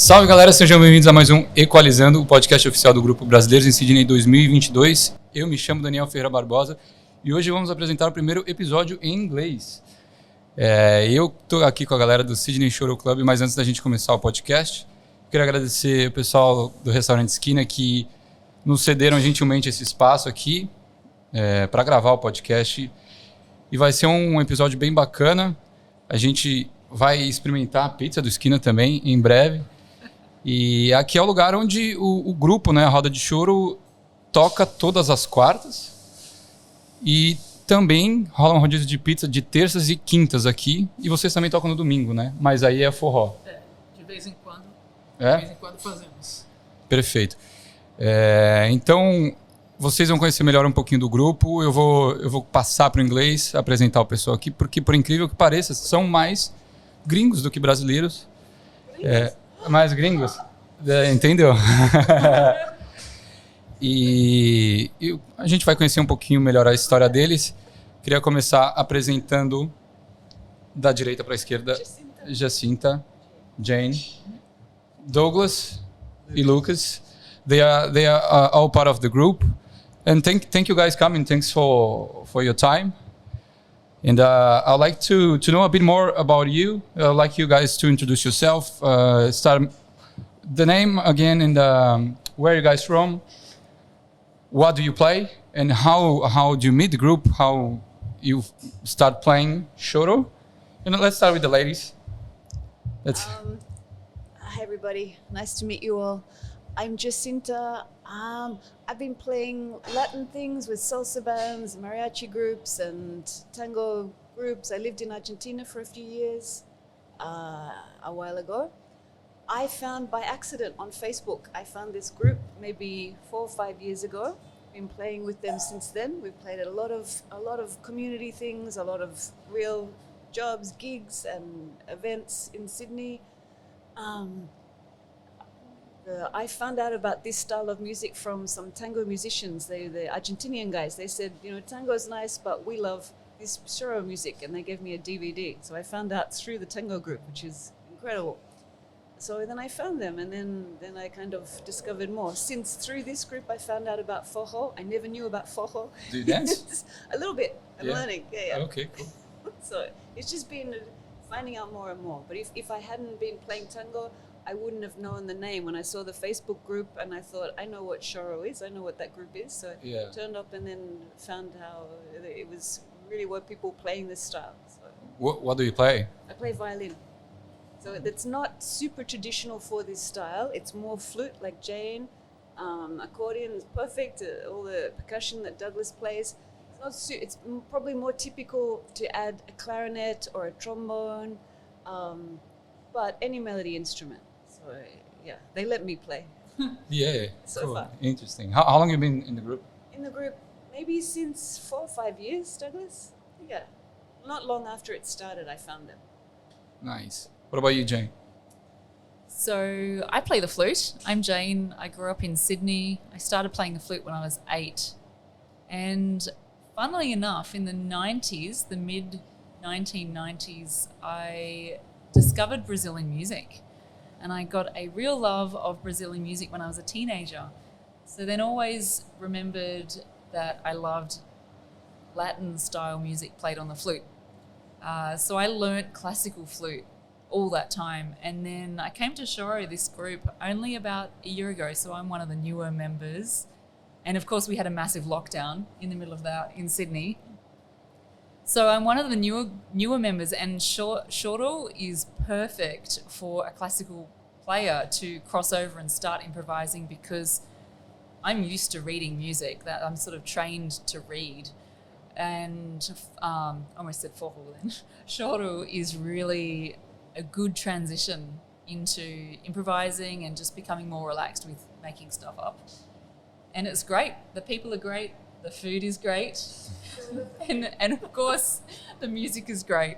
Salve galera, sejam bem-vindos a mais um Ekoalizando, o podcast oficial do grupo Brasileiro em Sydney 2022. Eu me chamo Daniel Ferreira Barbosa e hoje vamos apresentar o primeiro episódio em inglês. Eu estou aqui com a galera do Sydney Choro Club, mas antes da gente começar o podcast, quero agradecer o pessoal do Restaurante Esquina que nos cederam gentilmente esse espaço aqui para gravar o podcast. E vai ser um episódio bem bacana. A gente vai experimentar a pizza do Esquina também em breve. E aqui é o lugar onde o grupo, né, a Roda de Choro, toca todas as quartas. E também rola um rodízio de pizza de terças e quintas aqui. E vocês também tocam no domingo, né? Mas aí é forró. De vez em quando. É? De vez em quando fazemos. Perfeito. Então, vocês vão conhecer melhor um pouquinho do grupo. Eu vou passar para o inglês, apresentar o pessoal aqui, porque, por incrível que pareça, são mais gringos do que brasileiros. Mais gringos? Entendeu? E a gente vai conhecer um pouquinho melhor a história deles. Queria começar apresentando da direita para a esquerda Jacinta, Jane, Douglas e Lucas. They are all part of the group. And thank you guys coming. Thanks for your time. And I'd like to know a bit more about you. I'd like you guys to introduce yourself. Start the name again and where you guys from. What do you play? And how do you meet the group? How you start playing Choro? And let's start with the ladies. Hi everybody, nice to meet you all. I'm Jacinta. I've been playing Latin things with salsa bands, mariachi groups, and tango groups. I lived in Argentina for a few years a while ago. I found by accident on Facebook, I found this group maybe 4 or 5 years ago. Been playing with them since then. We've played at a lot of community things, a lot of real jobs, gigs, and events in Sydney. I found out about this style of music from some tango musicians, the Argentinian guys. They said, tango's nice, but we love this choro music, and they gave me a DVD. So I found out through the tango group, which is incredible. So then I found them, and then I kind of discovered more. Since through this group I found out about forró. I never knew about forró. Do you dance? A little bit. I'm learning. Yeah. Okay, cool. So it's just been finding out more and more. But if I hadn't been playing tango, I wouldn't have known the name. When I saw the Facebook group and I thought, I know what Choro is, I know what that group is. So I turned up and then found how it was really what people playing this style. So What do you play? I play violin. So it's not super traditional for this style. It's more flute like Jane. Accordion is perfect. All the percussion that Douglas plays. It's probably more typical to add a clarinet or a trombone, but any melody instrument. So they let me play. So cool. far. Interesting. How long have you been in the group? In the group, maybe since 4 or 5 years, Douglas. Yeah, not long after it started, I found them. Nice. What about you, Jane? So I play the flute. I'm Jane. I grew up in Sydney. I started playing the flute when I was 8. And funnily enough, in the 90s, the mid-1990s, I discovered Brazilian music. And I got a real love of Brazilian music when I was a teenager. So then always remembered that I loved Latin style music played on the flute. So I learnt classical flute all that time. And then I came to Choro, this group, only about a year ago. So I'm one of the newer members. And of course we had a massive lockdown in the middle of that in Sydney. So I'm one of the newer members, and Choro is perfect for a classical player to cross over and start improvising, because I'm used to reading music, that I'm sort of trained to read. And I almost said forró then. Choro is really a good transition into improvising and just becoming more relaxed with making stuff up. And it's great. The people are great. The food is great. and of course, the music is great.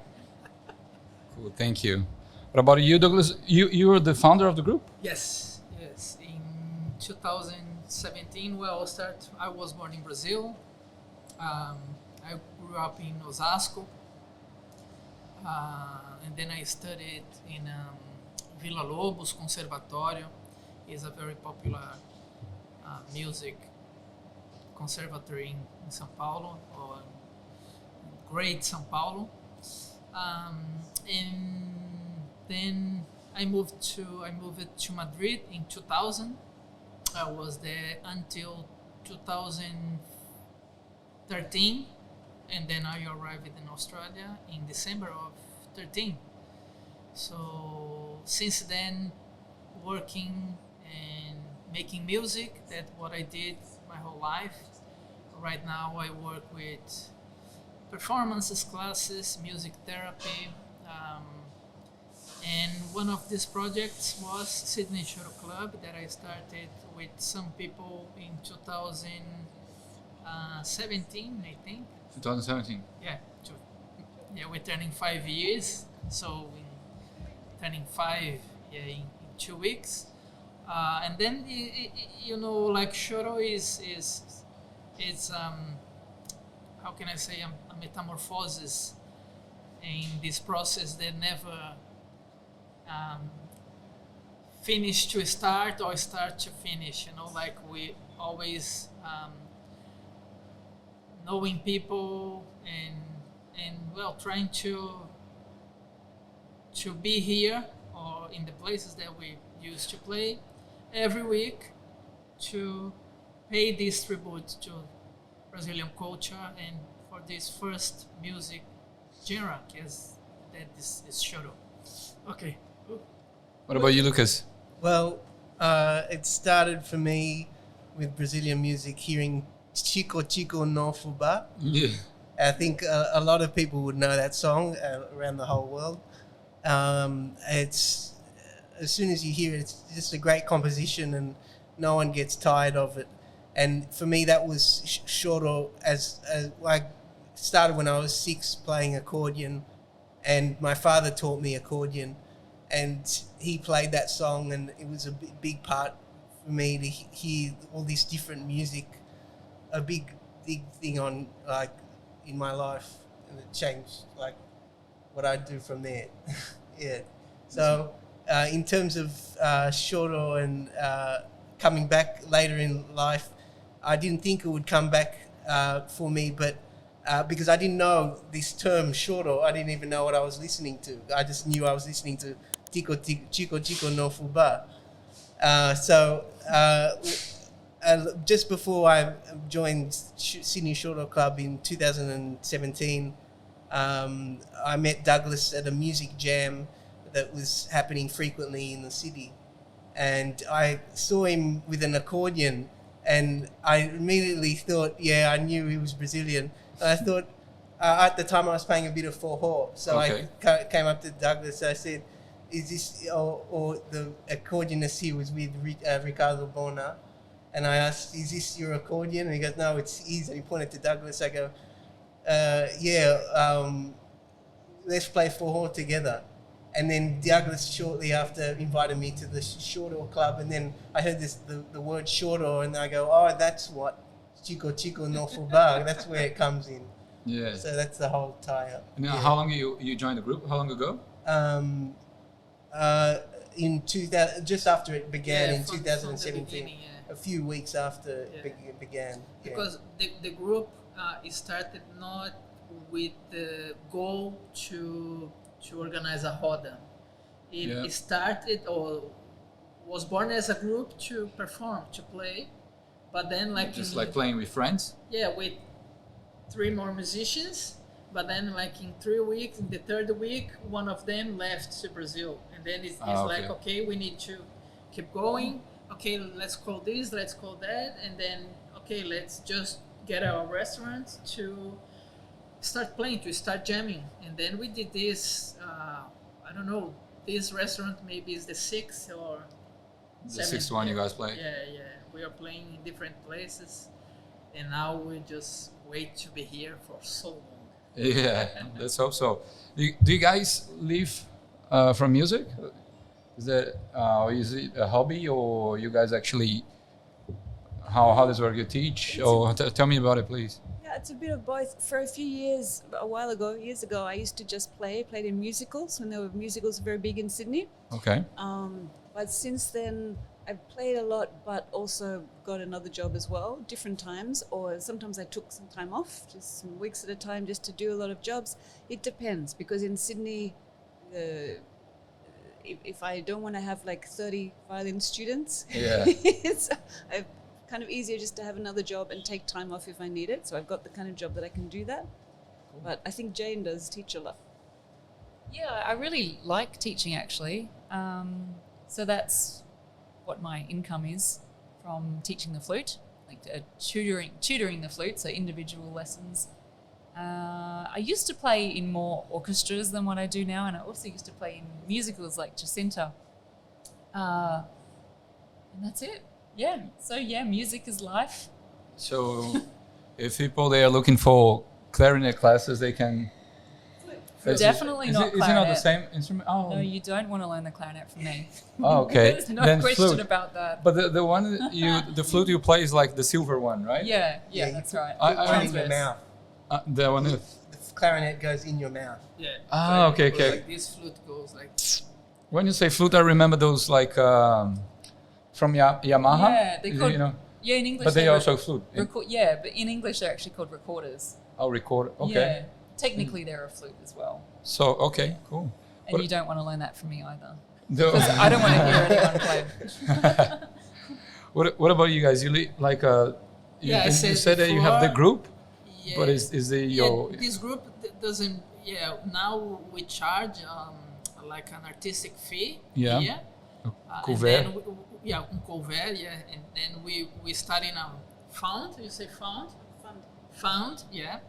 Cool, thank you. What about you, Douglas? You are the founder of the group? Yes. In 2017, I was born in Brazil. I grew up in Osasco. And then I studied in Villa Lobos Conservatório is a very popular music conservatory in São Paulo, or Great São Paulo. And then I moved to Madrid in 2000. I was there until 2013, and then I arrived in Australia in December of 13. So since then, working and making music, that's what I did my whole life. Right now I work with performances classes, music therapy, and one of these projects was Sydney Choro Club that I started with some people in 2017, I think. 2017. Yeah, we're turning 5 years, so turning 5 in 2 weeks. And then like Choro is how can I say, a metamorphosis in this process that never finish to start or start to finish. Like we always knowing people and trying to be here or in the places that we used to play every week to pay this tribute to Brazilian culture and for this first music genre that is Choro. Okay. What about you, Lucas? Well, it started for me with Brazilian music, hearing Chico Chico no Fubá. Yeah. I think a lot of people would know that song around the whole world. It's as soon as you hear it, it's just a great composition and no one gets tired of it. And for me, that was Choro as I started when I was 6 playing accordion, and my father taught me accordion, and he played that song, and it was a big part for me to hear all this different music, a big thing on in my life, and it changed what I do from there. Yeah. So in terms of Choro and coming back later in life, I didn't think it would come back for me, but because I didn't know this term Choro, I didn't even know what I was listening to. I just knew I was listening to Chico Chico no Fubá. So just before I joined Sydney Choro Club in 2017, I met Douglas at a music jam that was happening frequently in the city, and I saw him with an accordion, and I immediately thought, I knew he was Brazilian. And I thought, at the time I was playing a bit of forró, so okay. I came up to Douglas. I said, "Is this?" Or the accordionist here was with Ricardo Bona, and I asked, "Is this your accordion?" And he goes, "No, it's his." And he pointed to Douglas. I go, let's play forró together. And then Douglas shortly after invited me to the Choro Club, and then I heard the word Choro, and I go, "Oh, that's what Chico Chico no Fubá." That's where it comes in. Yeah. So that's the whole tie-up. Now, how long you joined the group? How long ago? In 2000, just after it began in from 2017, a few weeks after it began. Because the group started not with the goal to organize a roda. It started or was born as a group to perform, to play, but then Just like playing with friends? Yeah, with 3 more musicians, but then in 3 weeks, in the 3rd week, one of them left to Brazil, and then it's like, okay, we need to keep going, okay, let's call this, let's call that, and then, okay, let's just get our restaurant to start playing, to start jamming. And then we did this, I don't know, this restaurant maybe is the 6th or the 6th one you guys play? Yeah. We are playing in different places, and now we just wait to be here for so long. Yeah, let's hope so. Do you guys live from music? Is it a hobby, or you guys actually, how does it work? You teach? Tell me about it, please. Yeah, it's a bit of both. For a few years, years ago, I used to just played in musicals when there were musicals very big in Sydney. Okay. But since then, I've played a lot, but also got another job as well, different times, or sometimes I took some time off, just some weeks at a time, just to do a lot of jobs. It depends, because in Sydney, if I don't want to have like 30 violin students, it's kind of easier just to have another job and take time off if I need it. So I've got the kind of job that I can do that. Cool. But I think Jane does teach a lot. Yeah, I really like teaching actually. So that's what my income is from teaching the flute, like tutoring the flute, so individual lessons. I used to play in more orchestras than what I do now, and I also used to play in musicals like Jacinta. And that's it. Yeah. So yeah, music is life. So if people they are looking for clarinet classes, they can. Definitely not clarinet. Is it not the same instrument? Oh. No, you don't want to learn the clarinet from me. Oh, okay. There's no then question flute. about that. But the one the flute you play is like the silver one, right? Yeah, that's right. I in your mouth. That one is. The clarinet goes in your mouth. Yeah. Ah, okay. Like this flute goes like. When you say flute, I remember those like from Yamaha. Yeah, they called. Yeah, in English. But they also flute. But in English they're actually called recorders. Oh, recorder. Okay. Yeah. Technically, they're a flute as well. So okay, cool. And you don't want to learn that from me either. No. Because I don't want to hear anyone play. What about you guys? You like you said that you have the group, Yeah. but is the your this group doesn't. Yeah, now we charge like an artistic fee. Yeah. Yeah. Couvert. Couvert. Yeah, and then we start in a fund. You say fund? Fund. Yeah.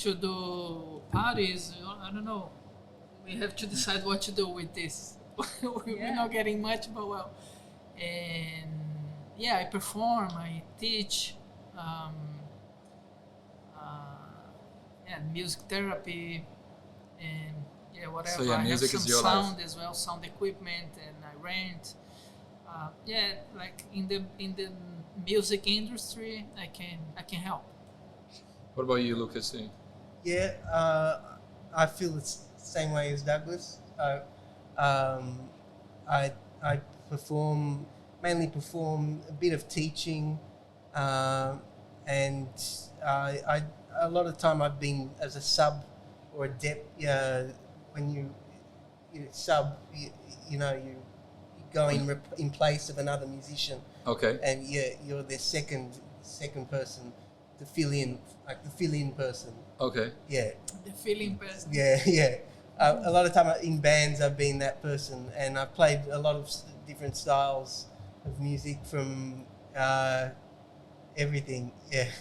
To do parties, I don't know. We have to decide what to do with this. We're not getting much, but well. And yeah, I perform, I teach, music therapy, and whatever. So I music have is some your sound life. as well, sound equipment, and I rent. Like in the music industry, I can help. What about you, Lucas? Yeah, I feel the same way as Douglas. I mainly perform a bit of teaching, and I a lot of time I've been as a sub or a dep. When you sub, you go in place of another musician. Okay. And you're their second person to fill in, like the fill-in person. Okay. Yeah. The feeling person. Yeah. A lot of time in bands I've been that person, and I've played a lot of different styles of music from everything. Yeah,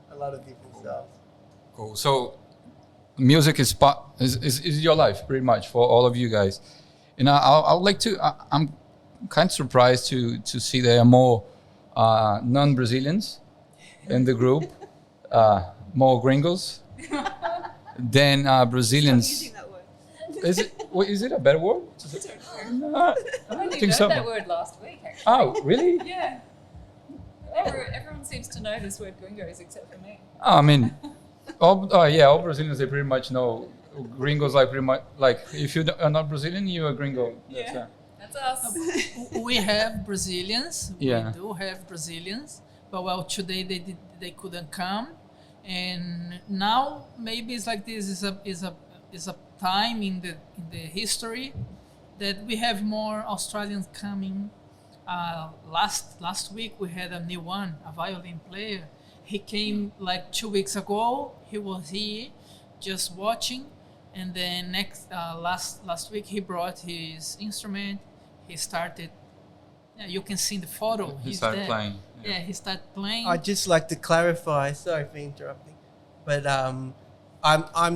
a lot of different styles. Cool. So, music is your life pretty much for all of you guys, and I would like to. I'm kind of surprised to see there are more non-Brazilians in the group, more gringos than Brazilians. Stop using that word. Is it a better word? No, I only think learned so. that word last week, actually. Oh, really? Yeah. Everyone seems to know this word gringos except for me. I mean, all Brazilians, they pretty much know. Gringos like pretty much, like if you are not Brazilian, you're a gringo. Yeah. That's us. We have Brazilians. Yeah. We do have Brazilians, but well, today they couldn't come, and now maybe it's like this is a time in the history that we have more Australians coming. Last week we had a new one, a violin player. He came like 2 weeks ago. He was here just watching, and then last week he brought his instrument. He started. Yeah, you can see in the photo. He He's started there. playing. Yeah, he started playing. I'd just like to clarify. Sorry for interrupting, but I'm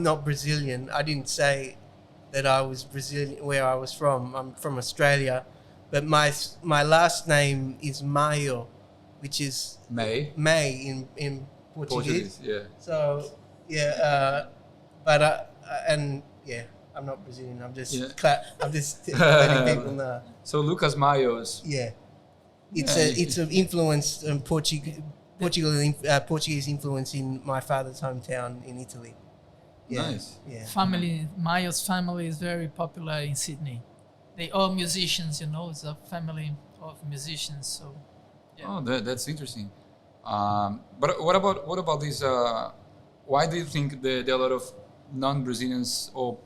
not Brazilian. I didn't say that I was Brazilian where I was from. I'm from Australia, but my last name is Maio, which is May in Portuguese. Yeah. So I'm not Brazilian. I'm just I'm just letting people know. So Lucas Maios. Yeah, it's an influence in Portuguese influence in my father's hometown in Italy. Yeah. Nice. Yeah. Family, Mayo's family is very popular in Sydney. They all musicians, you know. It's a family of musicians. So, yeah. Oh, that's interesting. But what about these? Why do you think there are a lot of non-Brazilians or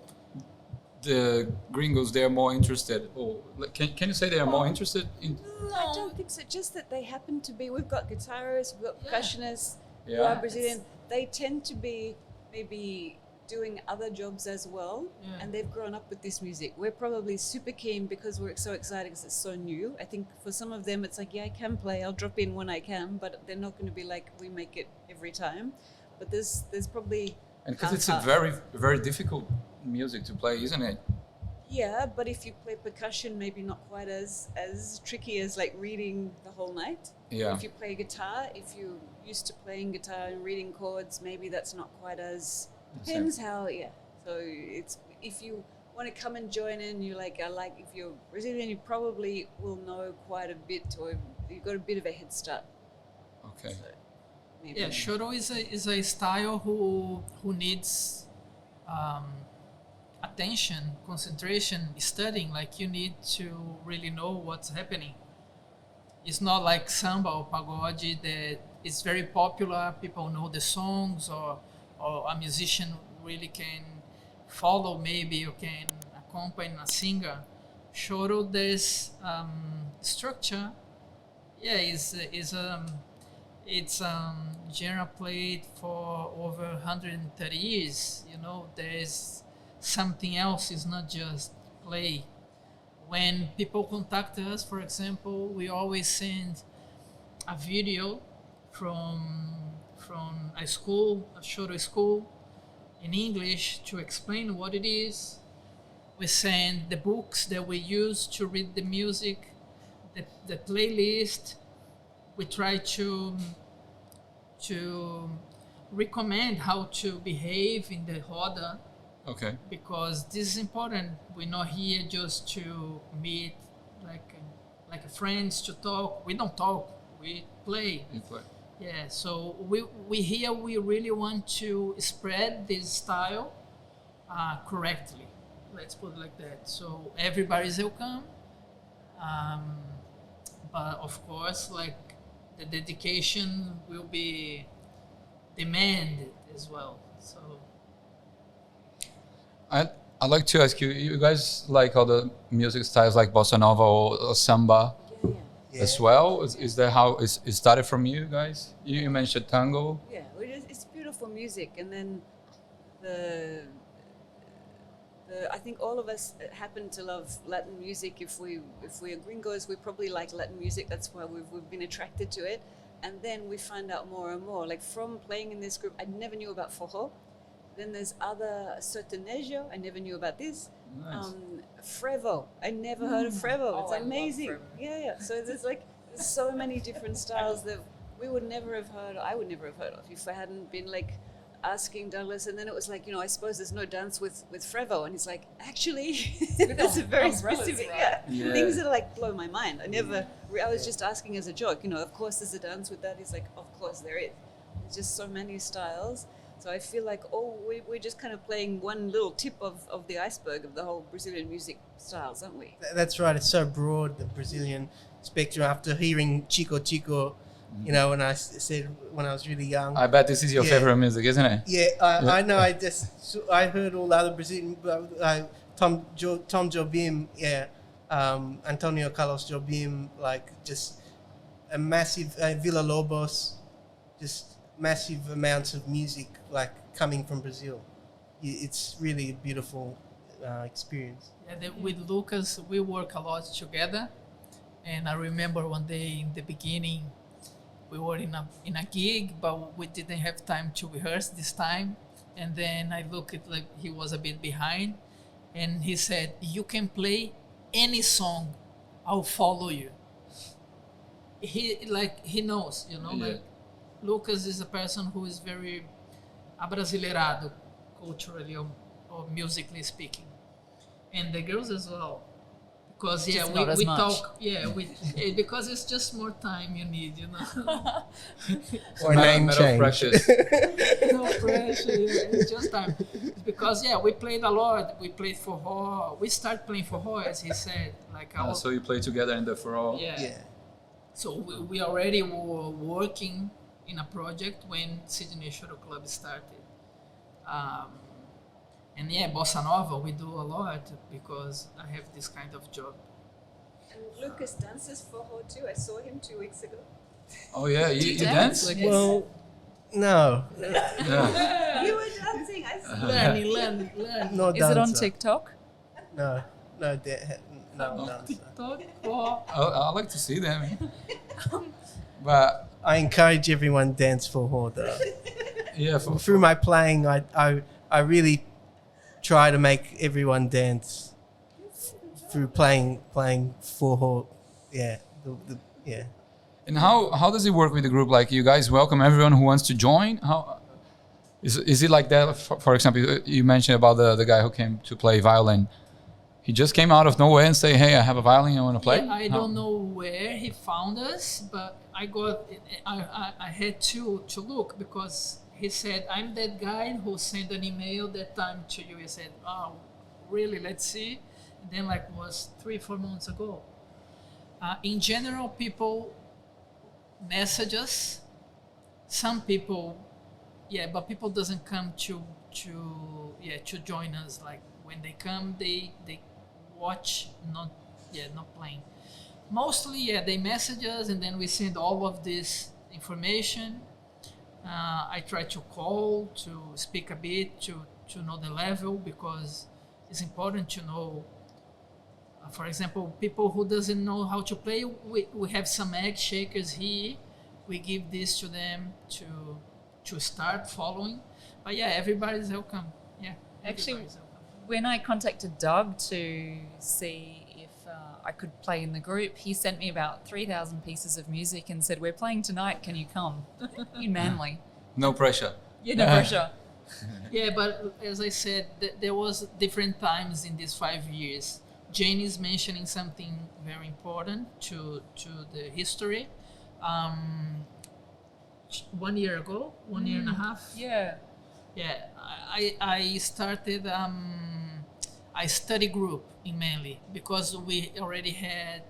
the gringos? They are more interested. Or can you say they are more interested in? I don't think so. Just that they happen to be. We've got guitarists, we've got percussionists who Yeah. are Brazilian. They tend to be maybe doing other jobs as well, and they've grown up with this music. We're probably super keen because we're so excited because it's so new. I think for some of them, it's like, yeah, I can play. I'll drop in when I can, but they're not going to be like we make it every time. But there's probably And because it's a very very difficult music to play, isn't it? yeah. But if you play percussion, maybe not quite as tricky as like reading the whole night. Yeah. If you play guitar, if you're used to playing guitar and reading chords, maybe that's not quite as. Depends how, So it's if you want to come and join in, you like if you're Brazilian, you probably will know quite a bit, or you've got a bit of a head start. Okay. So maybe. Yeah, choro is a style who needs attention, concentration, studying. Like you need to really know what's happening. It's not like samba or pagode that is very popular. People know the songs, or a musician really can follow, maybe, or can accompany a singer. Choro, there's structure. Yeah, it's genre played for over 130 years. You know, there's something else. It's not just play. When people contact us, for example, we always send a video from a school, a choro school, in English to explain what it is. We send the books that we use to read the music, the playlist. We try to recommend how to behave in the roda. Okay. Because this is important. We're not here just to meet like friends to talk. We don't talk. We play. You play. Yeah. So we here we really want to spread this style correctly. Let's put it like that. So everybody's welcome. But of course, like the dedication will be demanded as well. So. I'd like to ask you, you guys like all the music styles like bossa nova or samba Yeah. as well? Is that how it started from you guys? You mentioned tango. Yeah, it's beautiful music, and then the I think all of us happen to love Latin music. If we're gringos, we probably like Latin music. That's why we've been attracted to it, and then we find out more and more. Like from playing in this group, I never knew about forró. Then there's other sertanejo. I never knew about this. Nice. Frevo. I never heard of frevo. It's I love amazing. frevo. Yeah. So there's so many different styles that we would never have heard. I would never have heard of if I hadn't been like asking Douglas. And then it was like, I suppose there's no dance with frevo. And he's like, actually, that's a very specific. Yeah. Things that like blow my mind. I was just asking as a joke. Of course there's a dance with that. He's like, of course there is. There's just so many styles. So I feel like, we're just kind of playing one little tip of the iceberg of the whole Brazilian music styles, aren't we? That's right. It's so broad, the Brazilian spectrum. After hearing Chico Chico, when I said when I was really young. I bet this is your favorite music, isn't it? Yeah, I know. I heard all the other Brazilian, Tom Jobim, Antonio Carlos Jobim, like just a massive Villa Lobos, just massive amounts of music like coming from Brazil. It's really a beautiful experience. Yeah, with Lucas, we work a lot together, and I remember one day in the beginning, we were in a gig, but we didn't have time to rehearse this time. And then I looked at like he was a bit behind, and he said, "You can play any song, I'll follow you." He knows, like Lucas is a person who is very abrasileirado culturally or musically speaking, and the girls as well, Because Just not as we much. talk, because it's just more time you need, you know. Or name matter of change. practice. No pressure, it's just time. Because we played a lot. We played for Ho. We started playing for Ho, as he said. Like So you play together in the for all. Yeah. So we already were working in a project when Sydney Choro Club started. And bossa nova we do a lot because I have this kind of job. And Lucas dances for her too. I saw him 2 weeks ago. Oh yeah, you dance, dance? Lucas? Well, no, Yeah. You were dancing. I saw. Learning. no Is it on dancer. TikTok? No, no dancer. TikTok for I like to see them. But I encourage everyone dance for her though. yeah, Through my playing, I really try to make everyone dance through playing for her. Yeah, yeah. And how does it work with the group? Like, you guys welcome everyone who wants to join? How is it like that? For example, you mentioned about the guy who came to play violin. He just came out of nowhere and say, "Hey, I have a violin, I want to play." Yeah, I don't know where he found us, but I had to look because he said, "I'm that guy who sent an email that time to you." He said, "Oh, really? Let's see." And then was 3-4 months ago. In general, people message us. Some people, but people doesn't come to join us. Like when they come, they watch, not playing. Mostly, they message us, and then we send all of this information. I try to call to speak a bit to know the level because it's important to know. For example, people who doesn't know how to play, we have some egg shakers here. We give this to them to start following. But everybody's welcome. Yeah, Actually, everybody's welcome. when I contacted Doug to see if I could play in the group, he sent me about 3,000 pieces of music and said, "We're playing tonight, can you come?" In Manly. No pressure. No pressure. Yeah, but as I said, there was different times in these 5 years. Jane is mentioning something very important to the history. 1 year ago, 1 year and a half. Yeah. Yeah, I started a study group in Manly because we already had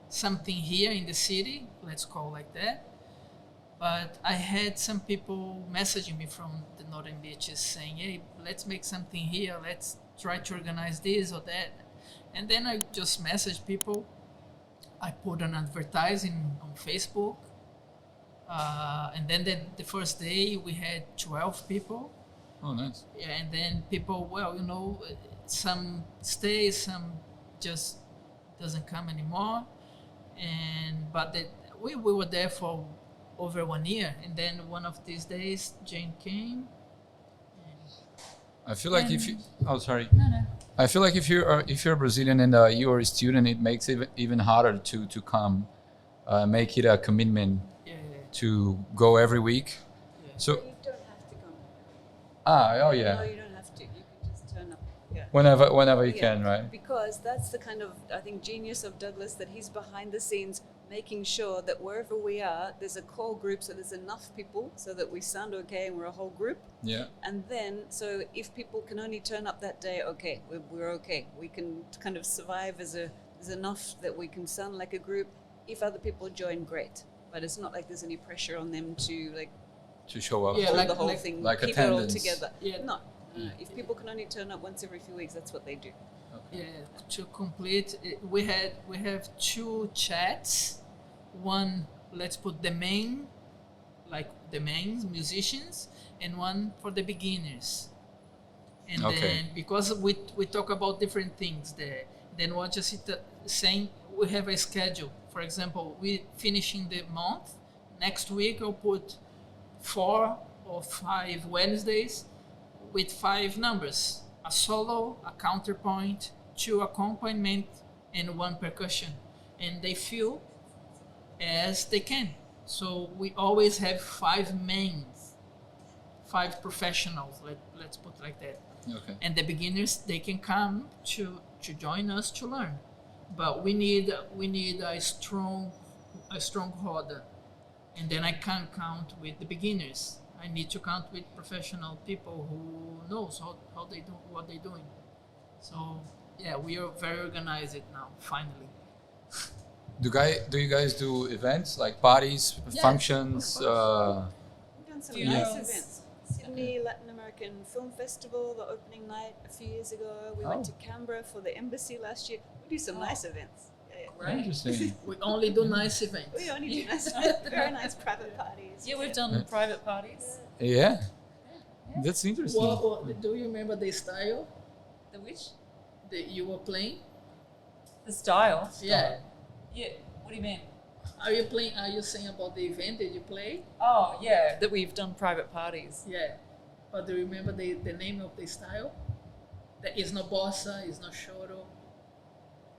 something here in the city, let's call like that. But I had some people messaging me from the Northern Beaches saying, "Hey, let's make something here. Let's try to organize this or that." And then I just messaged people. I put an advertising on Facebook. And then the first day we had 12 people. Oh, nice. Yeah, and then people, some stay, some just doesn't come anymore. But we were there for over 1 year. And then one of these days, Jane came. I feel like if you... Oh, sorry. No. I feel like if you're Brazilian and you're a student, it makes it even harder to come, make it a commitment to go every week. Yeah. So You don't have to come. oh No, yeah, you don't have to. You can just turn up. Yeah. whenever you Yeah, can, right? Because that's the kind of, I think, genius of Douglas, that he's behind the scenes making sure that wherever we are, there's a core group, so there's enough people so that we sound okay and we're a whole group. Yeah. And then, so if people can only turn up that day, okay, we're okay. We can kind of survive as enough that we can sound like a group. If other people join, great. But it's not like there's any pressure on them to show up. Yeah, hold the whole like- thing, like keep it all attendance. together. Yeah. No. If people can only turn up once every few weeks, that's what they do. Yeah, to complete, we have 2 chats. One, let's put the main musicians, and one for the beginners. And Okay. then because we talk about different things there, then we're just saying we have a schedule. For example, we finishing the month. Next week I'll put 4 or 5 Wednesdays with 5 numbers: a solo, a counterpoint, 2 accompaniment, and 1 percussion. And they feel as they can. So we always have 5 mains, 5 professionals, let's put like that. Okay. And the beginners, they can come to join us to learn. but we need a strong roda, and then I can't count with the beginners. I need to count with professional people who knows how they do what they're doing. So yeah, we are very organized now. Finally. Do you guys do events like parties, Yes, functions? of course. We've done some Yeah. nice events. Sydney Latin American Film Festival, the opening night a few years ago. We went to Canberra for the embassy last year. We do some nice events. Right. Interesting. We only do nice events. We only do nice events, very nice private parties. Yeah, we've done private parties. Yeah, that's interesting. What, do you remember the style The which? that you were playing? The style. Yeah. Yeah. What do you mean? Are you saying about the event that you played? Oh, yeah, that we've done private parties. Yeah. But do you remember the name of the style? That is not bossa, is not choro.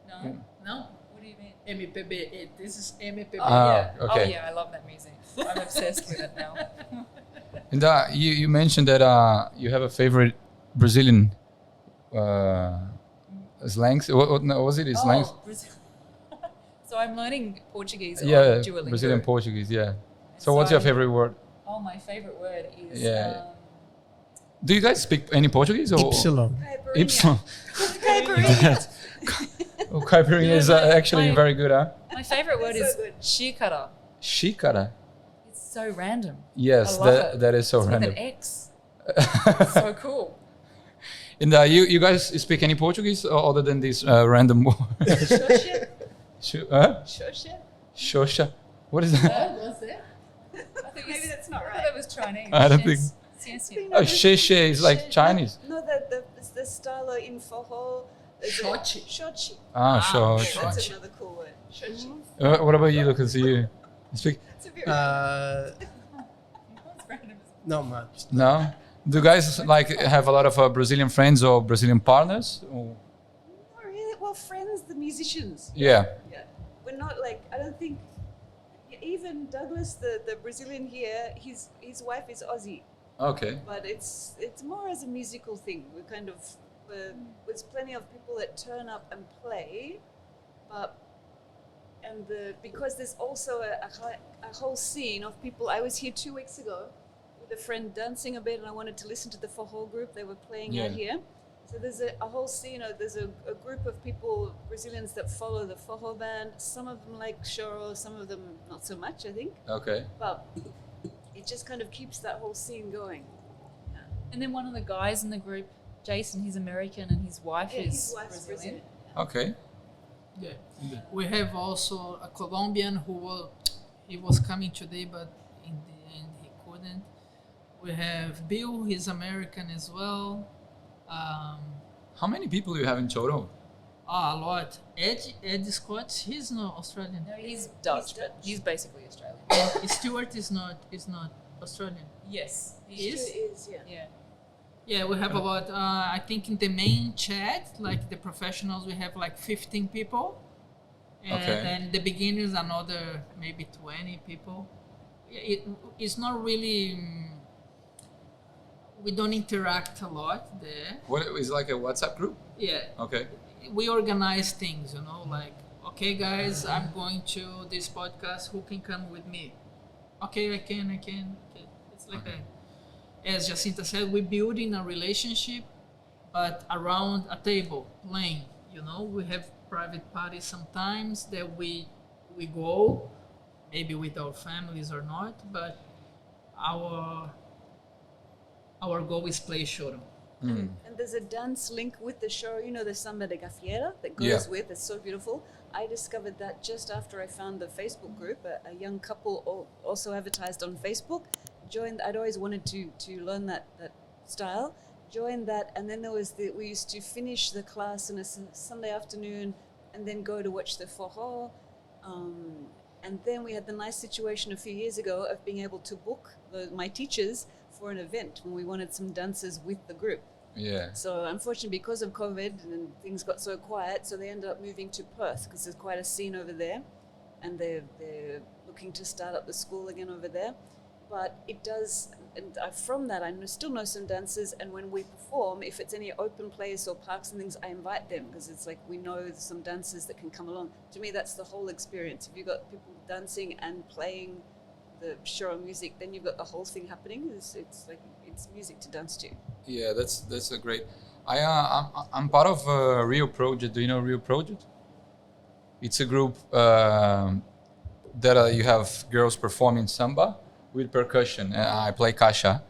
No. No? What do you mean? MPB. This is MPB. Ah, yeah. okay. Oh, yeah, I love that music. I'm obsessed with it now. And you mentioned that you have a favorite Brazilian slangs. What was it? It's slangs. Oh, Brazil. So I'm learning Portuguese Yeah, on Duolingo. Brazilian Portuguese. Yeah. So what's your favorite word? Oh, my favorite word is... Yeah. Do you guys speak any Portuguese? Or? Ypsilon. Ypsilum. Caipirinha. Oh, caipirinha is actually my- very good, huh? My favorite word That's is so good. xícara. Xícara. It's so random. Yes, I love it. that is so It's random. with an X. It's so cool. And you guys speak any Portuguese other than this random word? Xoxa. Huh? Xoxa. Xoxa. What is that? What was that? I think Maybe that's not I thought right. that was Chinese. I don't think- Xian. Oh, xexé is like Shit, Chinese. No, the style in forró. Shochi. Shochi. Ah, Ah, xoxa. That's Shochi. another cool word. Shochi. What about you, Lucas? You speak? It's a very It's random as Not much. No? Do you guys like have a lot of Brazilian friends or Brazilian partners? Or? not really. Well, friends, the musicians. Yeah. Yeah. We're not like, I don't think, even Douglas, the Brazilian here, his wife is Aussie, Okay. but it's more as a musical thing. We're kind of, there's plenty of people that turn up and play, but, because there's also a whole scene of people. I was here 2 weeks ago with a friend dancing a bit, and I wanted to listen to the forró group they were playing out here. So there's a whole scene. There's a group of people, Brazilians, that follow the forró band. Some of them like choro, some of them not so much, I think. Okay. But it just kind of keeps that whole scene going. And then one of the guys in the group, Jason, he's American and his wife Yeah, is his wife's Brazilian. Okay. Yeah. We have also a Colombian he was coming today, but in the end he couldn't. We have Bill, he's American as well. How many people do you have in Choro? A lot. Ed Scott, he's not Australian. No, he's Dutch, but he's basically Australian. And Stuart is not Australian. Yes. He is? Yeah. Yeah. Yeah, we have about, I think in the main chat, like the professionals, we have like 15 people. And Okay. then the beginners, another maybe 20 people. It's not really, we don't interact a lot there. What is like a WhatsApp group? Yeah, Okay. we organize things, like, okay guys, I'm going to this podcast, who can come with me? Okay, I can. Okay. It's like that. As Jacinta said, we're building a relationship, but around a table, playing, we have private parties sometimes that we go, maybe with our families or not, but our goal is play choro. Mm. And there's a dance link with the show, the samba de gafieira that goes Yeah. with. It's so beautiful. I discovered that just after I found the Facebook group. A young couple also advertised on Facebook. Joined. I'd always wanted to learn that style. Joined that, and then there was we used to finish the class on a Sunday afternoon, and then go to watch the forró. And then we had the nice situation a few years ago of being able to book my teachers for an event when we wanted some dancers with the group. Yeah. So unfortunately, because of COVID and things got so quiet, so they ended up moving to Perth because there's quite a scene over there, and they're looking to start up the school again over there. But from that, I still know some dancers. And when we perform, if it's any open place or parks and things, I invite them because it's like we know some dancers that can come along. To me, that's the whole experience. If you've got people dancing and playing the Choro music, then you've got the whole thing happening. It's like it's music to dance to. Yeah, that's a great. I'm part of a Rio project. Do you know Rio project? It's a group that you have girls performing samba with percussion. I play caixa,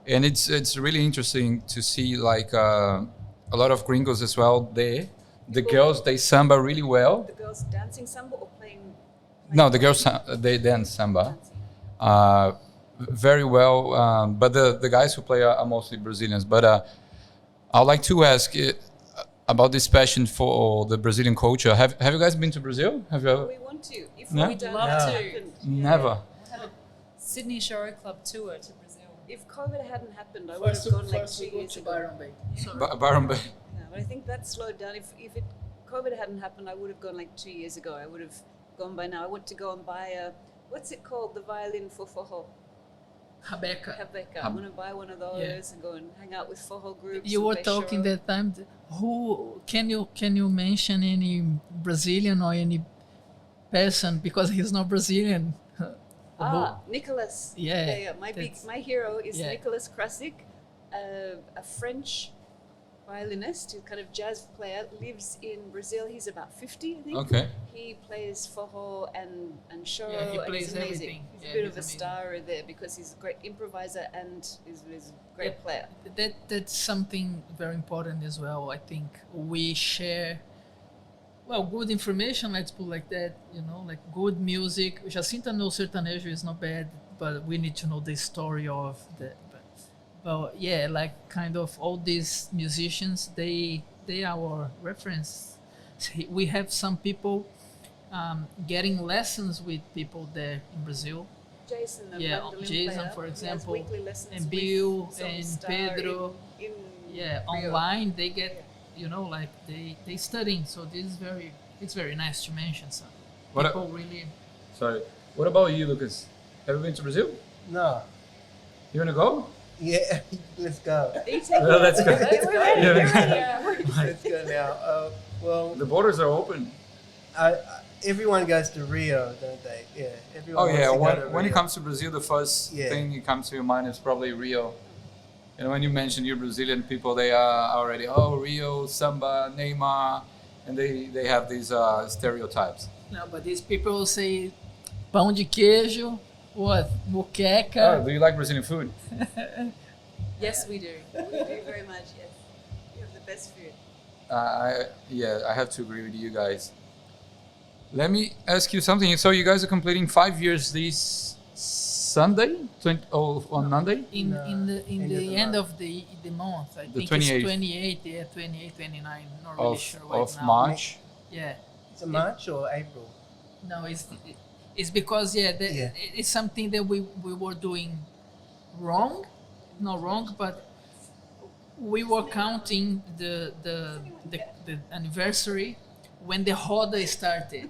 and it's really interesting to see like a lot of gringos as well. The girls they samba really well. The girls dancing samba or playing? No, the girls they dance samba. Very well, but the guys who play are mostly Brazilians. But I'd like to ask about this passion for the Brazilian culture. Have you guys been to Brazil? Have you ever? We want to. If No? we don't Love have to. happened, Never. Have a Sydney Choro Club tour to Brazil. if COVID hadn't happened, I would have gone like 2 years ago. Byron Bay. Sorry. Byron Bay. Yeah, but I think that slowed down. If COVID hadn't happened, I would have gone like 2 years ago. I would have gone by now. I want to go and buy what's it called? The violin for forró. Rebecca. Rebecca. I'm gonna buy one of those and go and hang out with forró groups. You and were play talking choro. that time. Who can you mention any Brazilian or any person because he's not Brazilian? Nicholas. Yeah, My hero is yeah. Nicholas Krasik, a French violinist, who kind of jazz player, lives in Brazil. He's about 50, I think. Okay. He plays forró and choro, Yeah, he and plays he's amazing. everything. He's Yeah, a bit he's of a amazing. star there because he's a great improviser and is a great player. That's something very important as well. I think we share good information. Let's put like that. Like good music. Jacinta knows sertanejo is not bad, but we need to know the story of the. But yeah, like kind of all these musicians, they our reference. We have some people getting lessons with people there in Brazil. Jason, the mandolin Jason, player, for he has example, weekly lessons and with Bill some and star Pedro. in Yeah, Rio. online they get, like they studying. So this is it's very nice to mention. So What people really. Sorry. What about you, Lucas? Have you been to Brazil? No. You wanna go? Yeah, let's go. Are you taking Well, let's go. We're ready. Yeah. We're ready. Let's go now. Well, The borders are open. everyone goes to Rio, don't they? Yeah. Everyone Oh yeah. wants to go to When it Rio. comes to Brazil, the first Yeah. thing that comes to your mind is probably Rio. And when you mention your Brazilian people, they are already Rio, samba, Neymar, and they have these stereotypes. No, but these people say pão de queijo, what moqueca. Oh, do you like Brazilian food? Yes, we do. We do very much, yes. You have the best food. I have to agree with you guys. Let me ask you something. So you guys are completing 5 years this Sunday, on Monday? In the end of the end month. of the month, I The think 28th. it's 28, yeah, 28, 29. Not really sure right of now. March. Yeah. Is it March or April? No, it's because Yeah. it's something that we were doing wrong, not wrong, but we were counting the anniversary when the roda started.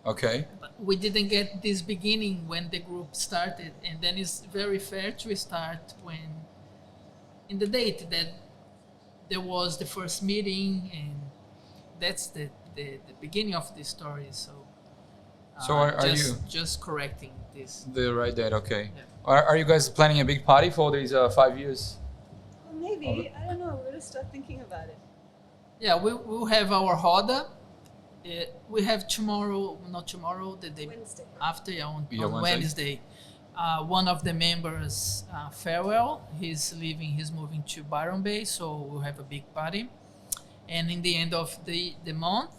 Okay. But we didn't get this beginning when the group started, and then it's very fair to start when in the date that there was the first meeting, and that's the beginning of the story. So Are just, you just correcting this? the right date? Okay. Yeah. Are you guys planning a big party for these 5 years? Well, maybe. I don't know. We're going to start thinking about it. Yeah, we'll have our roda. We have not tomorrow, the day Wednesday. after, on Wednesday. Wednesday. One of the members farewell. He's leaving. He's moving to Byron Bay, so we'll have a big party. And in the end of the month,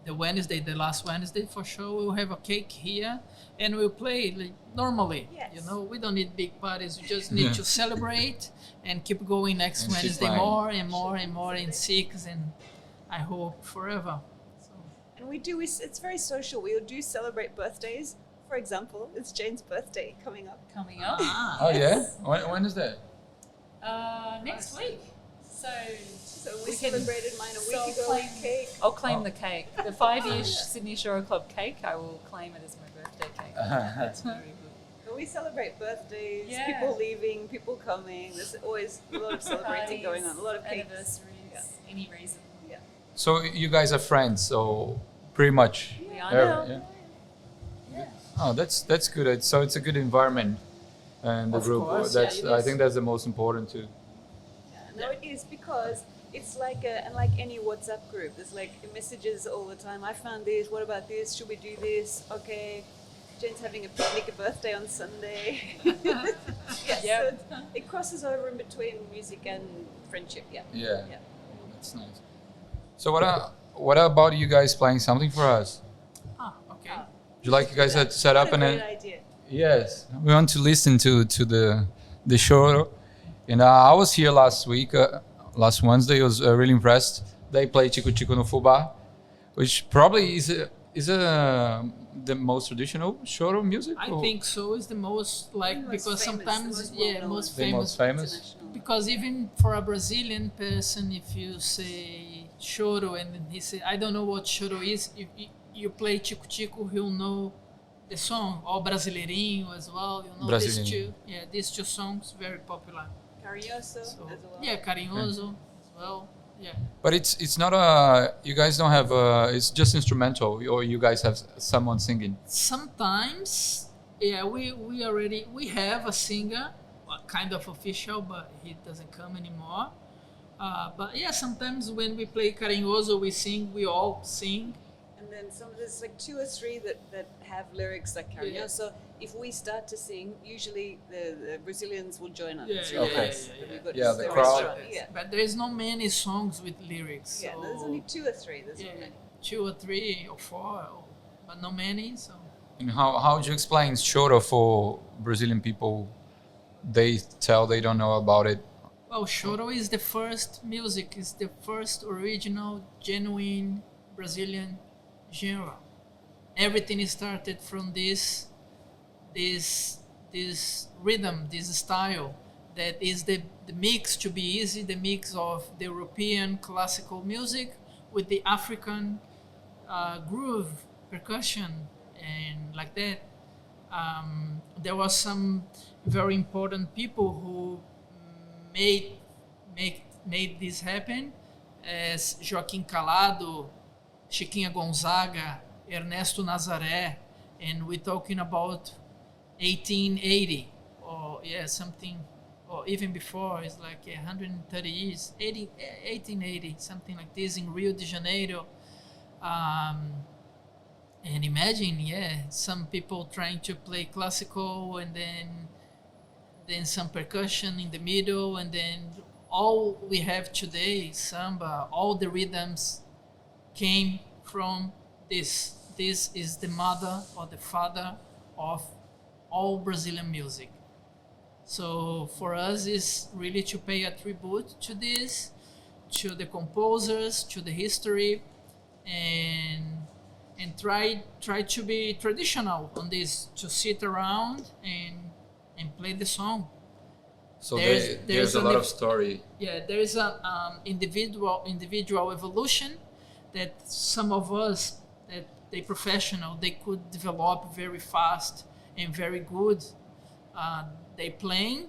the Wednesday, the last Wednesday for sure, we'll have a cake here, and we'll play like normally. Yes. We don't need big parties. We just need to celebrate and keep going next And keep Wednesday playing. more and more and more in 6, and I hope forever. So, And we do, it's very social. We do celebrate birthdays. For example, it's Jane's birthday coming up. Coming up Oh yeah. When is that? next week. So So we We can celebrated mine a week ago self-claim. with cake. I'll claim the cake. The 5-year Sydney Choro Club cake, I will claim it as my birthday cake. That's very good. But we celebrate birthdays, Yeah. people leaving, people coming. There's always a lot of celebrating going on, a lot of cakes. Anniversaries, any reason. Yeah. So you guys are friends, so pretty much. We are now. Yeah. Oh, that's good. So it's a good environment, and the Of group. course, That's yeah, it I is. think that's the most important too. No, it is because it's like any WhatsApp group. There's like messages all the time. I found this. What about this? Should we do this? Okay. Jen's having a picnic, a birthday on Sunday. Yeah, Yep. so it crosses over in between music and friendship. Yeah. Yeah. Yeah. That's nice. So what about you guys playing something for us? Okay. Would you like you guys to set up What a and great idea. yes, we want to listen to the show, and I was here last week, last Wednesday. I was really impressed. They play Chico Chico no Fubá, which probably is the most traditional choro music. I or think so. It's the most like Most because famous, sometimes most yeah, well-known. most the famous. most famous. International. Because even for a Brazilian person, if you say choro and then he say, I don't know what choro is, if you play Chico Chico, he'll know the song. Or Brasileirinho as well, you know these Brasileirinho. two. Yeah, these two songs very popular. Carinhoso So, as well. yeah, Carinhoso as well. Yeah. But it's not you guys don't have it's just instrumental, or you guys have someone singing. Sometimes, yeah, we have a singer, kind of official, but he doesn't come anymore. But yeah, sometimes when we play Carinhoso, we all sing. And then there's like two or three that have lyrics like Carinhoso. If we start to sing, usually the Brazilians will join us. Yeah, It's yeah, really Okay. nice. yeah. We've got Yeah, just the the crowd. restaurant, Yeah. But there's not many songs with lyrics. Yeah, so there's only two or three. There's yeah, not many. 2 or 3 or 4, but not many. So And how would you explain choro for Brazilian people? They tell they don't know about it. well, choro is the first music, is the first original, genuine Brazilian genre. Everything started from this rhythm, this style that is the mix, to be easy, the mix of the European classical music with the African groove, percussion, and like that. There were some very important people who made this happen, as Joaquim Calado, Chiquinha Gonzaga, Ernesto Nazaré, and we're talking about 1880 or something, or even before. It's like 130 years, 1880, something like this, in Rio de Janeiro. And imagine, some people trying to play classical, and then some percussion in the middle, and then all we have today, samba, all the rhythms came from this. This is the mother or the father of all Brazilian music. So for us, it's really to pay a tribute to this, to the composers, to the history, and try to be traditional on this, to sit around and play the song. So There's there's a an lot ev- of story. Yeah, there is an individual evolution that some of us, that they professional, they could develop very fast and very good. They playing,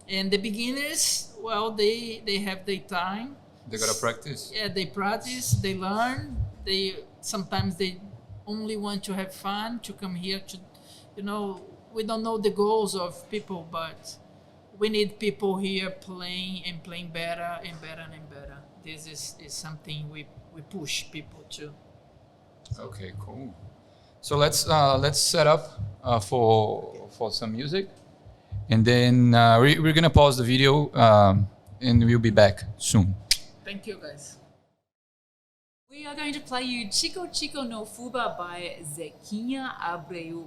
and the beginners, well, they have their time. They gotta practice. Yeah, they practice, they learn. Sometimes they only want to have fun, to come here to, we don't know the goals of people, but we need people here playing better and better and better. This is something we push people to. Okay, cool. So let's set up for some music, and then we're gonna pause the video, and we'll be back soon. Thank you, guys. We are going to play you Chico Chico no Fuba by Zequinha Abreu.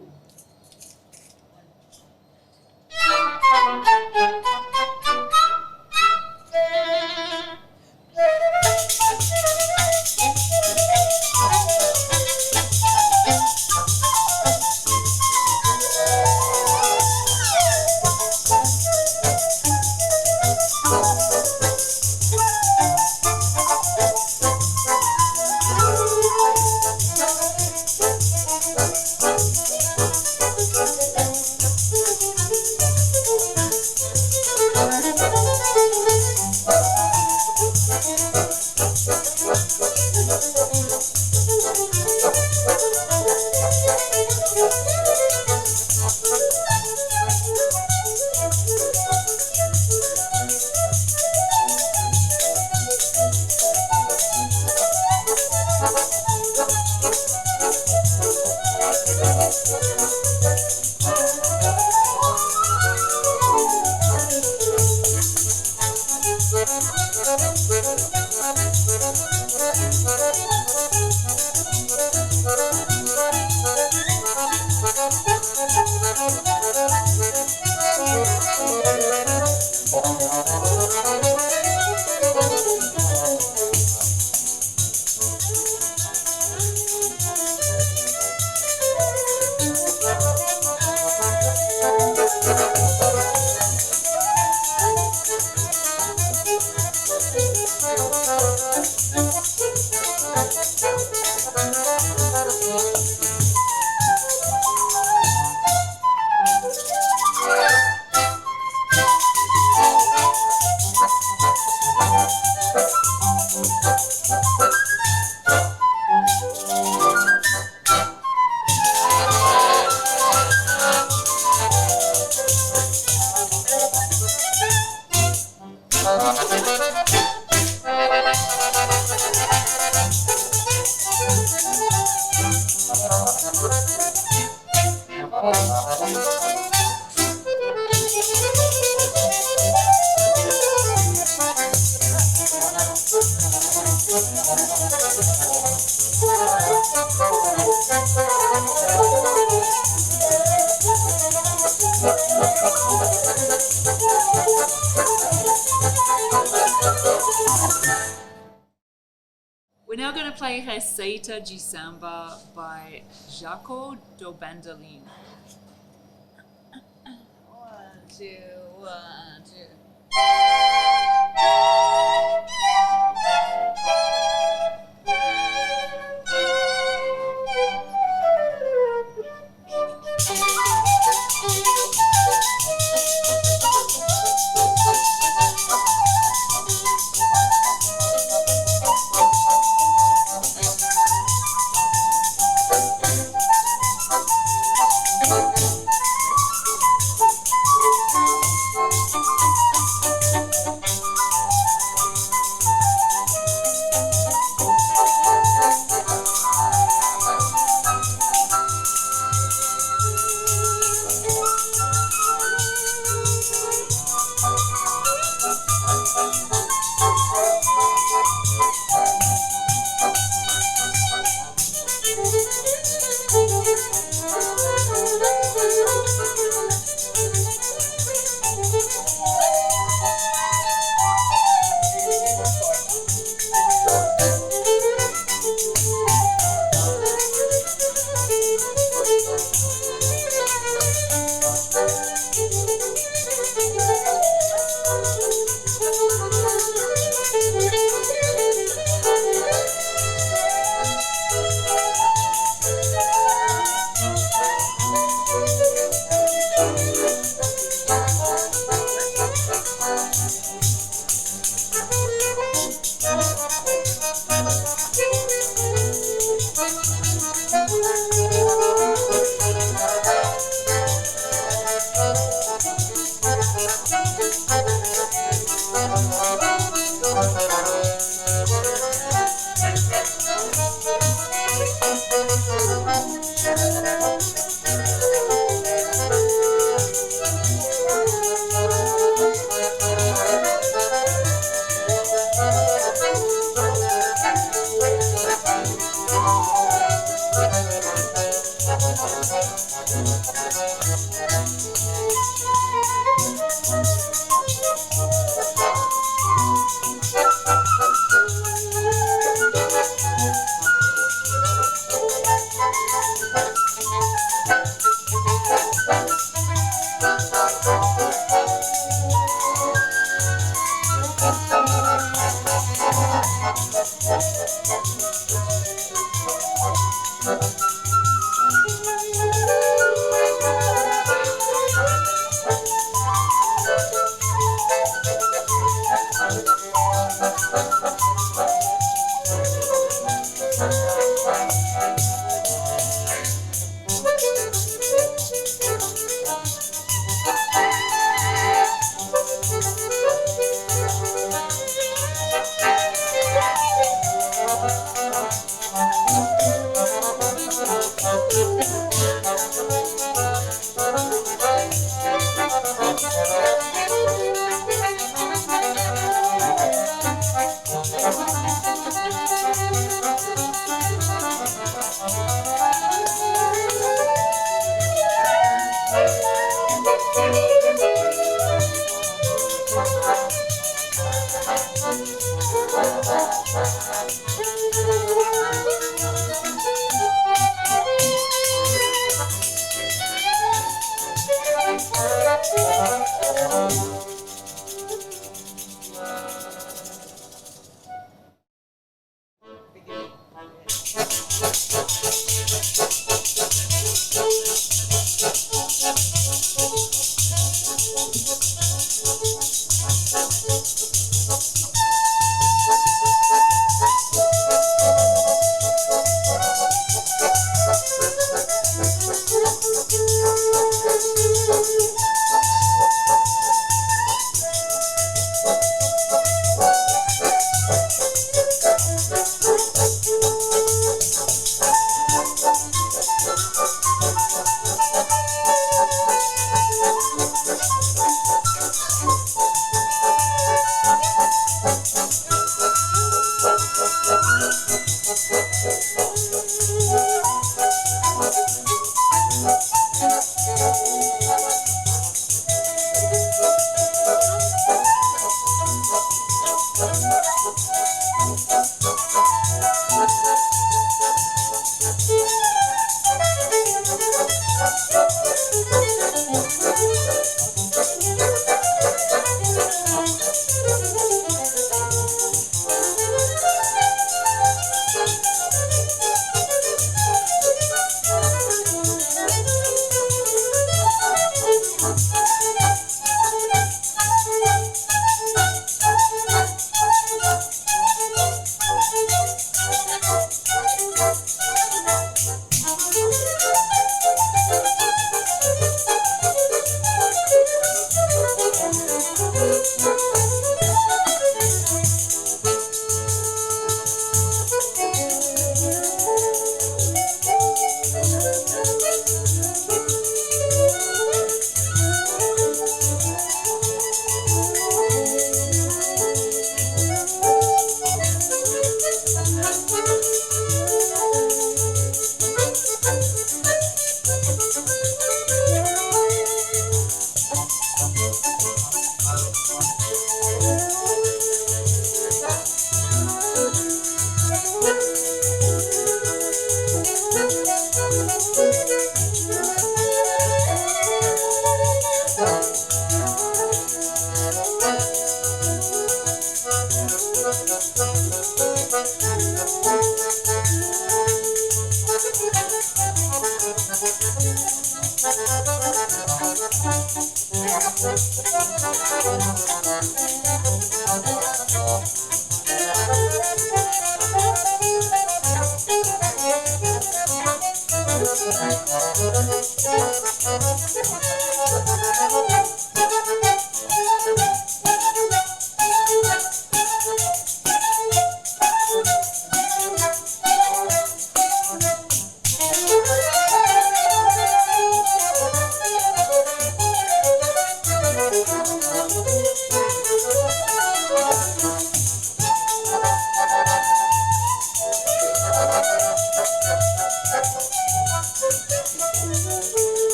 We're now going to play Receita de Samba by Jaco do Bandolim. 1, 2, 1, 2.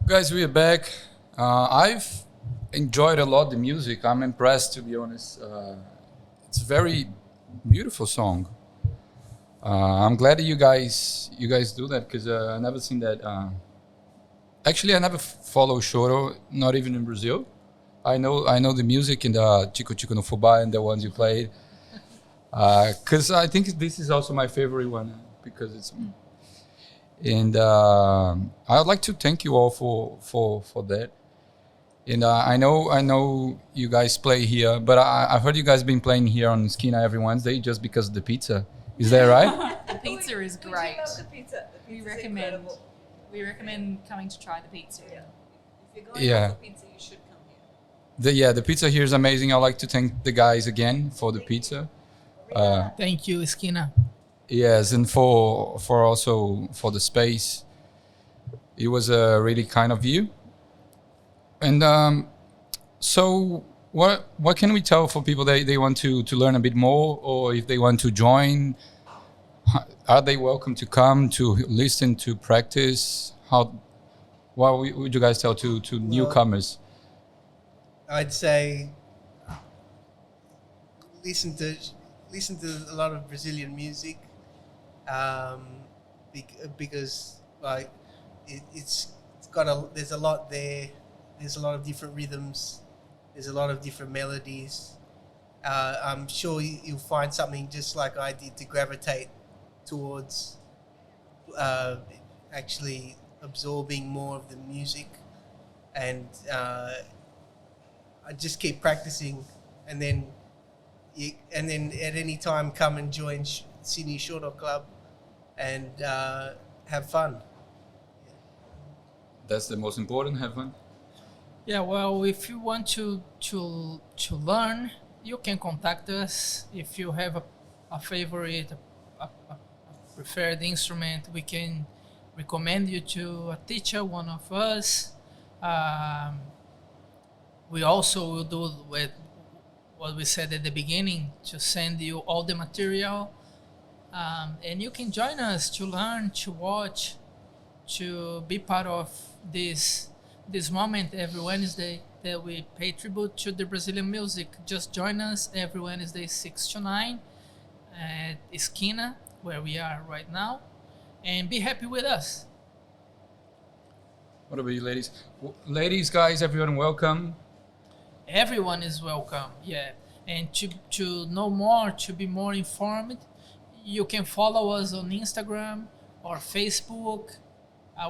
Guys, we are back. I've enjoyed a lot the music. I'm impressed, to be honest. It's a very beautiful song. I'm glad that you guys do that, because I never seen that. Actually, I never follow Choro, not even in Brazil. I know the music in the Chico Chico no Fubá and the ones you played, because I think this is also my favorite one, because it's. And I would like to thank you all for that. And I know you guys play here, but I heard you guys been playing here on Esquina every Wednesday just because of the pizza. Is that right? The pizza is great. We love the pizza. The We pizza's recommend incredible. we recommend coming to try the pizza. Yeah. If you're going Yeah. for pizza, you should come here. The pizza here is amazing. I'd like to thank the guys again for the pizza. Thank you, Esquina. Yes, and for also for the space. It was really kind of you. And so what can we tell for people they want to learn a bit more, or if they want to join? are they welcome to come to listen to practice? What would you guys tell to newcomers? I'd say listen to a lot of Brazilian music, because like it's got there's a lot there. There's a lot of different rhythms. There's a lot of different melodies. I'm sure you'll find something just like I did to gravitate towards actually absorbing more of the music, and I just keep practicing, and then at any time come and join Sydney Choro Club and have fun. That's the most important. Have fun. Yeah, well, if you want to learn, you can contact us. If you have a favorite, a preferred instrument, we can recommend you to a teacher, one of us. We also will do with what we said at the beginning, to send you all the material, and you can join us to learn, to watch, to be part of this moment every Wednesday that we pay tribute to the Brazilian music. Just join us every Wednesday 6 to 9 at Esquina, where we are right now, and be happy with us. What about you, ladies? Ladies, guys, everyone, welcome. Everyone is welcome, yeah. And to know more, to be more informed, you can follow us on Instagram or Facebook.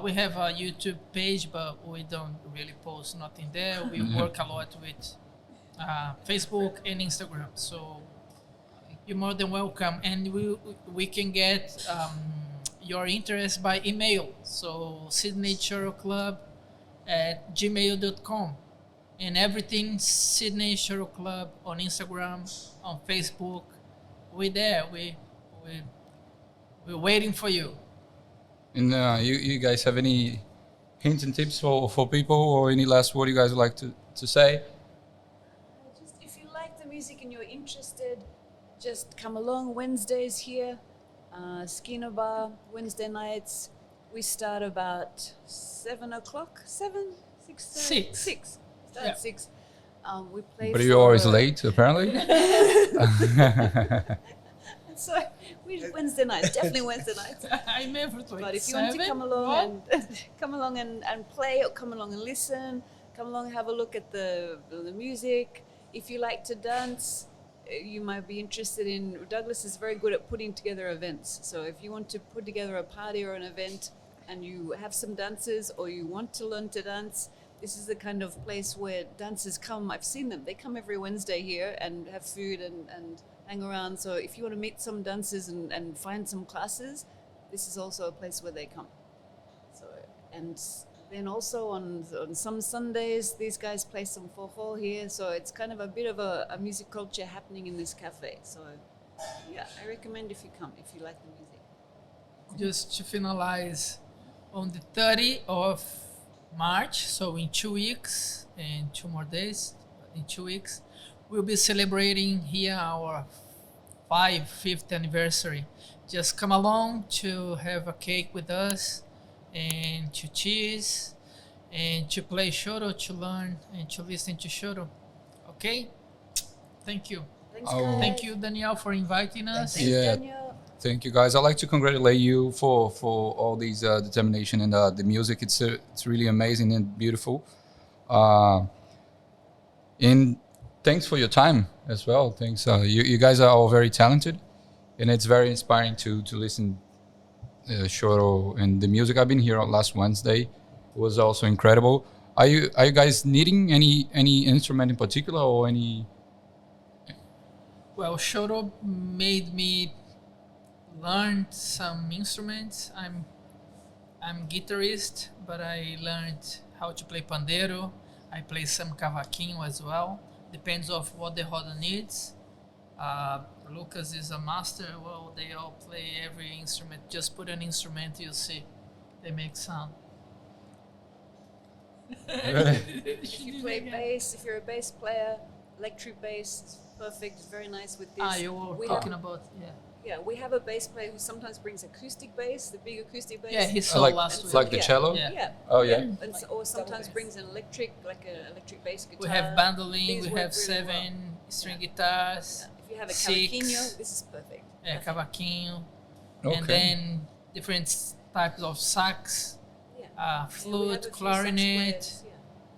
We have a YouTube page, but we don't really post nothing there. We work a lot with Facebook and Instagram. So you're more than welcome. And we can get your interest by email. So Sydney Choro Club at gmail.com. And everything Sydney Choro Club on Instagram, on Facebook. We're there. We're waiting for you. And you guys have any hints and tips for people, or any last word you guys would like to say? Just if you like the music and you're interested, just come along. Wednesdays here, Skinner Bar, Wednesday nights. We start about 7 o'clock. 7? 6? 6. Start at 6. We play. But you're always late, apparently. So Wednesday nights, definitely Wednesday nights. I'm every But if you want to come along and play, or come along and listen, come along and have a look at the music. If you like to dance, you might be interested in. Douglas is very good at putting together events. So if you want to put together a party or an event, and you have some dancers, or you want to learn to dance, this is the kind of place where dancers come. I've seen them. They come every Wednesday here and have food and hang around. So if you want to meet some dancers and find some classes, this is also a place where they come. So, and then also on some Sundays, these guys play some forró here. So it's kind of a bit of a music culture happening in this cafe. So yeah, I recommend if you come, if you like the music. Just to finalize, on the 30th of March, so in 2 weeks and 2 more days, in 2 weeks, we'll be celebrating here our 5th anniversary. Just come along to have a cake with us, and to cheese, and to play choro, to learn, and to listen to choro. Okay? Thank you. Thanks, guys. Thank you, Danielle, for inviting us. Thanks, Yeah. Daniel. Thank you, guys. I'd like to congratulate you for all these determination and the music. It's really amazing and beautiful. And thanks for your time as well. Thanks. You guys are all very talented, and it's very inspiring to listen Choro and the music. I've been here last Wednesday. It was also incredible. Are you guys needing any instrument in particular, or any? Well, Choro made me learn some instruments. I'm guitarist, but I learned how to play pandeiro. I play some cavaquinho as well. Depends of what the roda needs. Lucas is a master. Well, they all play every instrument. Just put an instrument, you'll see. They make sound. If you play bass, if you're a bass player, electric bass, it's perfect. It's very nice with this. You were We talking have- about, yeah. Yeah, we have a bass player who sometimes brings acoustic bass, the big acoustic bass. Yeah, he saw like, last week. like the cello? Yeah. Yeah. Oh, yeah. And or sometimes brings an electric bass guitar. We have bandolin, These we work have really 7 string guitars. Yeah. If you have a 6. cavaquinho, this is perfect. Cavaquinho. Okay. And then different types of sax, Yeah. flute, Yeah, we have a few sax clarinet. players,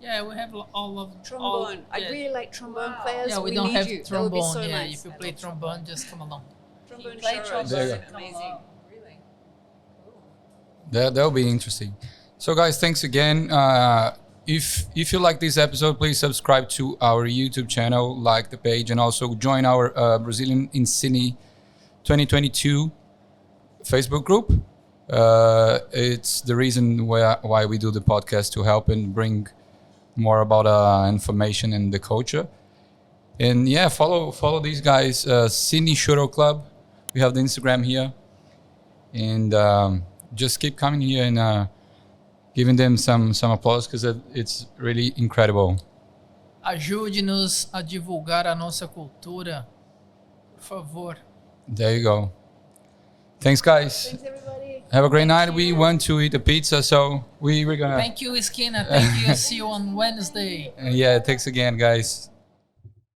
yeah. Yeah, we have all of Trombone. All, I'd really like trombone players. Yeah, we we don't need have you. That trombone. would be so Yeah, nice. if you play trombone, just come along. Trombone Play Choro trombone. is There you go. amazing. Really? That'll be interesting. So, guys, thanks again. If you like this episode, please subscribe to our YouTube channel, like the page, and also join our Brazilian in Sydney 2022 Facebook group. It's the reason why we do the podcast, to help and bring more about information and the culture. And yeah, follow these guys, Sydney Choro Club. We have the Instagram here, and just keep coming here and giving them some applause, because it's really incredible. Ajude-nos a divulgar a nossa cultura, por favor. There you go. Thanks, guys. Thanks, everybody. Have a great night. We want to eat a pizza, so we're gonna. Thank you, Skinner. Thank you. See you on Wednesday. Yeah, thanks again, guys.